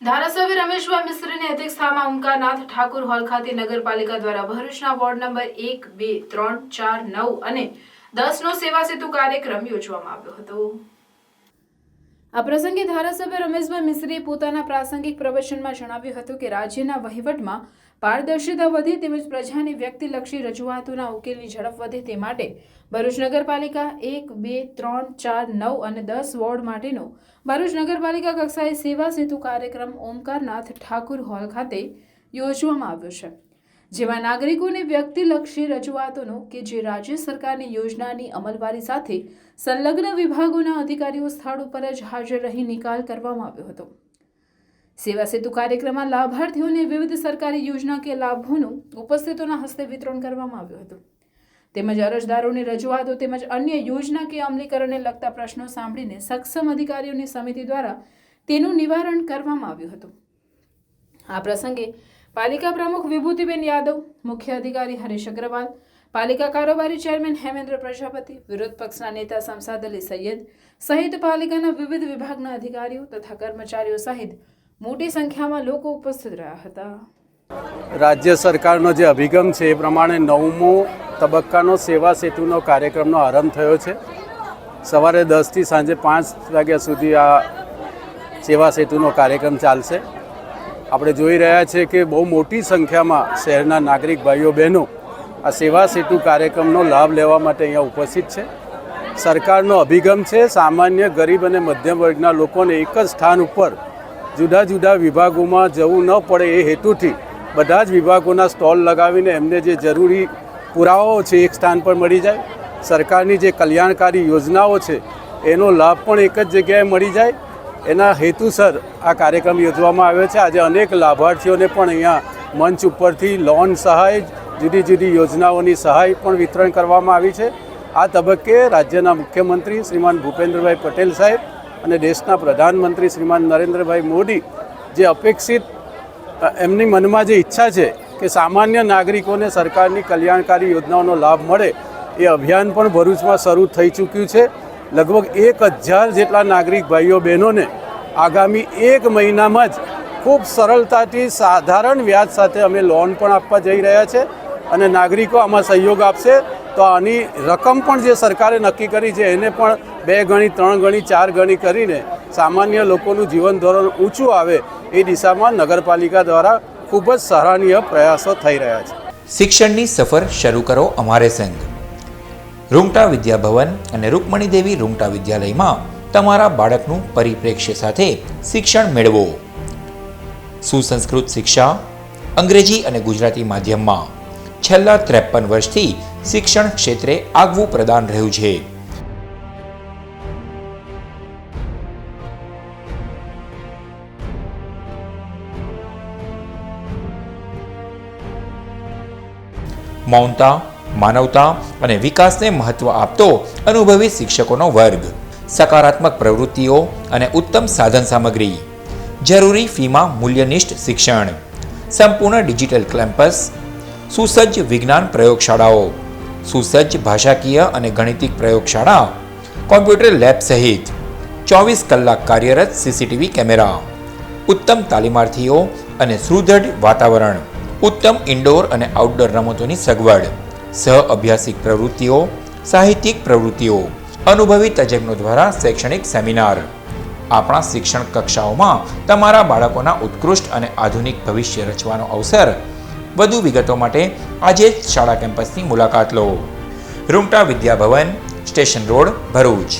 ધારાસભ્ય રમેશભાઈ મિસ્ત્રીની અધ્યક્ષતામાં ઓમકારનાથ ઠાકુર હોલ ખાતે નગરપાલિકા દ્વારા ભરૂચના વોર્ડ નંબર 1, 2, 3, 4, 9 અને 10નો સેવા સેતુ કાર્યક્રમ યોજવામાં આવ્યો હતો। આ પ્રસંગે ધારાસભ્ય રમેશભાઈ મિસ્ત્રીએ પોતાના પ્રાસંગિક પ્રવચનમાં જણાવ્યું હતું કે રાજ્યના વહીવટમાં પારદર્શિતા વધે તેમજ પ્રજાની વ્યક્તિલક્ષી રજૂઆતોના ઉકેલની ઝડપ વધે તે માટે ભરૂચ નગરપાલિકા 1, 2, 3, 4, 9 અને 10 વોર્ડ માટેનો ભરૂચ નગરપાલિકા કક્ષાએ સેવા સેતુ કાર્યક્રમ ઓમકારનાથ ઠાકુર હોલ ખાતે યોજવામાં આવ્યો છે, જેમાં નાગરિકોની વ્યક્તિલક્ષી રજૂઆતોનો કે જે રાજ્ય સરકારની યોજનાની અમલવારી સાથે સંલગ્ન વિભાગોના અધિકારીઓ સ્થળ ઉપર જ હાજર રહી નિકાલ કરવામાં આવ્યો હતો। સેવા સેતુ કાર્યક્રમમાં લાભાર્થીઓને વિવિધ સરકારી યોજના કે લાભોનું ઉપસ્થિતોના હસ્તે વિતરણ કરવામાં આવ્યું હતું, તેમજ અરજદારોની રજૂઆતો તેમજ અન્ય યોજના કે અમલીકરણને લગતા પ્રશ્નો સાંભળીને સક્ષમ અધિકારીઓની સમિતિ દ્વારા તેનું નિવારણ કરવામાં આવ્યું હતું। આ પ્રસંગે પાલિકા પ્રમુખ વિભૂતિબેન યાદવ, મુખ્ય અધિકારી હરીશ અગ્રવાલ, પાલિકા કારોબારી ચેરમેન હેમેન્દ્ર પ્રજાપતિ, વિરોધ પક્ષના નેતા શમશાદ અલી સૈયદ સહિત પાલિકાના વિવિધ વિભાગના અધિકારીઓ તથા કર્મચારીઓ સહિત મોટી સંખ્યામાં લોકો ઉપસ્થિત રહ્યા હતા। રાજ્ય સરકારનો જે અભિગમ છે એ પ્રમાણે 9મો તબક્કાનો સેવા સેતુનો કાર્યક્રમનો આરંભ થયો છે। સવારે 10 થી સાંજે 5 વાગ્યા સુધી આ સેવા સેતુનો કાર્યક્રમ ચાલશે। આપણે જોઈ રહ્યા છીએ કે બહુ મોટી સંખ્યામાં શહેરના નાગરિક ભાઈઓ બહેનો આ સેવા સેતુ કાર્યક્રમનો લાભ લેવા માટે અહીંયા ઉપસ્થિત છે। સરકારનો અભિગમ છે સામાન્ય ગરીબ અને મધ્યમ વર્ગના લોકોને એક જ સ્થાન ઉપર જુદા જુદા વિભાગોમાં જવું ન પડે એ હેતુથી બધા જ વિભાગોના સ્ટોલ લગાવીને એમને જે જરૂરી પુરાવાઓ છે એક સ્થાન પર મળી જાય, સરકારની જે કલ્યાણકારી યોજનાઓ છે એનો લાભ પણ એક જ જગ્યાએ મળી જાય, એના હેતુસર આ કાર્યક્રમ યોજવામાં આવ્યો છે। આજે અનેક લાભાર્થીઓને પણ અહીંયા મંચ ઉપરથી લોન સહાય, જુદી જુદી યોજનાઓની સહાય પણ વિતરણ કરવામાં આવી છે। આ તબક્કે રાજ્યના મુખ્યમંત્રી શ્રીમાન ભૂપેન્દ્રભાઈ પટેલ સાહેબ અને દેશના પ્રધાનમંત્રી શ્રીમાન નરેન્દ્રભાઈ મોદી જે અપેક્ષિત એમની મનમાં જે ઈચ્છા છે કે સામાન્ય નાગરિકોને સરકારની કલ્યાણકારી યોજનાઓનો લાભ મળે એ અભિયાન પણ ભરૂચમાં શરૂ થઈ ચૂક્યું છે। લગભગ 1000 જેટલા નાગરિક ભાઈઓ બહેનોને આગામી 1 મહિનામાં જ ખૂબ સરળતાથી સાધારણ વ્યાજ સાથે અમે લોન પણ આપવા જઈ રહ્યા છે અને નાગરિકો આમાં સહયોગ આપશે તો આની રકમ પણ જે સરકારે નક્કી કરી છે એને પણ 2 ગણી, 3 ગણી, 4 ગણી કરીને સામાન્ય લોકોનું જીવન ધોરણ ઊંચું આવે એ દિશામાં નગરપાલિકા દ્વારા ખૂબ જ સરાહનીય પ્રયાસો થઈ રહ્યા છે। શિક્ષણની સફર શરૂ કરો અમારે સંગ। રૂંગટા વિદ્યાભવન અને રૂકમણી દેવી રૂંગટા વિદ્યાલયમાં તમારા બાળકનું પરિપ્રેક્ષ્ય સાથે શિક્ષણ મેળવો। સુસંસ્કૃત શિક્ષા અંગ્રેજી અને ગુજરાતી માધ્યમમાં છેલ્લા 53 વર્ષથી શિક્ષણ ક્ષેત્રે આગવું પ્રદાન રહ્યું છે। મૌનતા, માનવતા અને વિકાસને મહત્વ આપતો અનુભવી શિક્ષકોનો વર્ગ, સકારાત્મક પ્રવૃત્તિઓ અને ઉત્તમ સાધન સામગ્રી, જરૂરી ફીમાં મૂલ્યનિષ્ઠ શિક્ષણ, સંપૂર્ણ ડિજિટલ કેમ્પસ, સુસજ્જ વિજ્ઞાન પ્રયોગશાળાઓ, સુસજ્જ ભાષાકીય અને ગણિતિક પ્રયોગશાળા, કોમ્પ્યુટર લેબ સહિત 24 કલાક કાર્યરત સીસીટીવી કેમેરા, ઉત્તમ તાલીમાર્થીઓ અને સુદૃઢ વાતાવરણ, ઉત્તમ ઇન્ડોર અને આઉટડોર રમતોની સગવડ, સહ અભ્યાસિક પ્રવૃત્તિઓ, સાહિત્યિક પ્રવૃત્તિઓ, અનુભવી તજજ્ઞો દ્વારા શૈક્ષણિક સેમિનાર। આપણા શિક્ષણ કક્ષાઓમાં તમારા બાળકોના ઉત્કૃષ્ટ અને આધુનિક ભવિષ્ય રચવાનો અવસર। વધુ વિગતો માટે આજે જ શાળા કેમ્પસની મુલાકાત લો। Rungta Vidyabhavan, station road, Bharuch.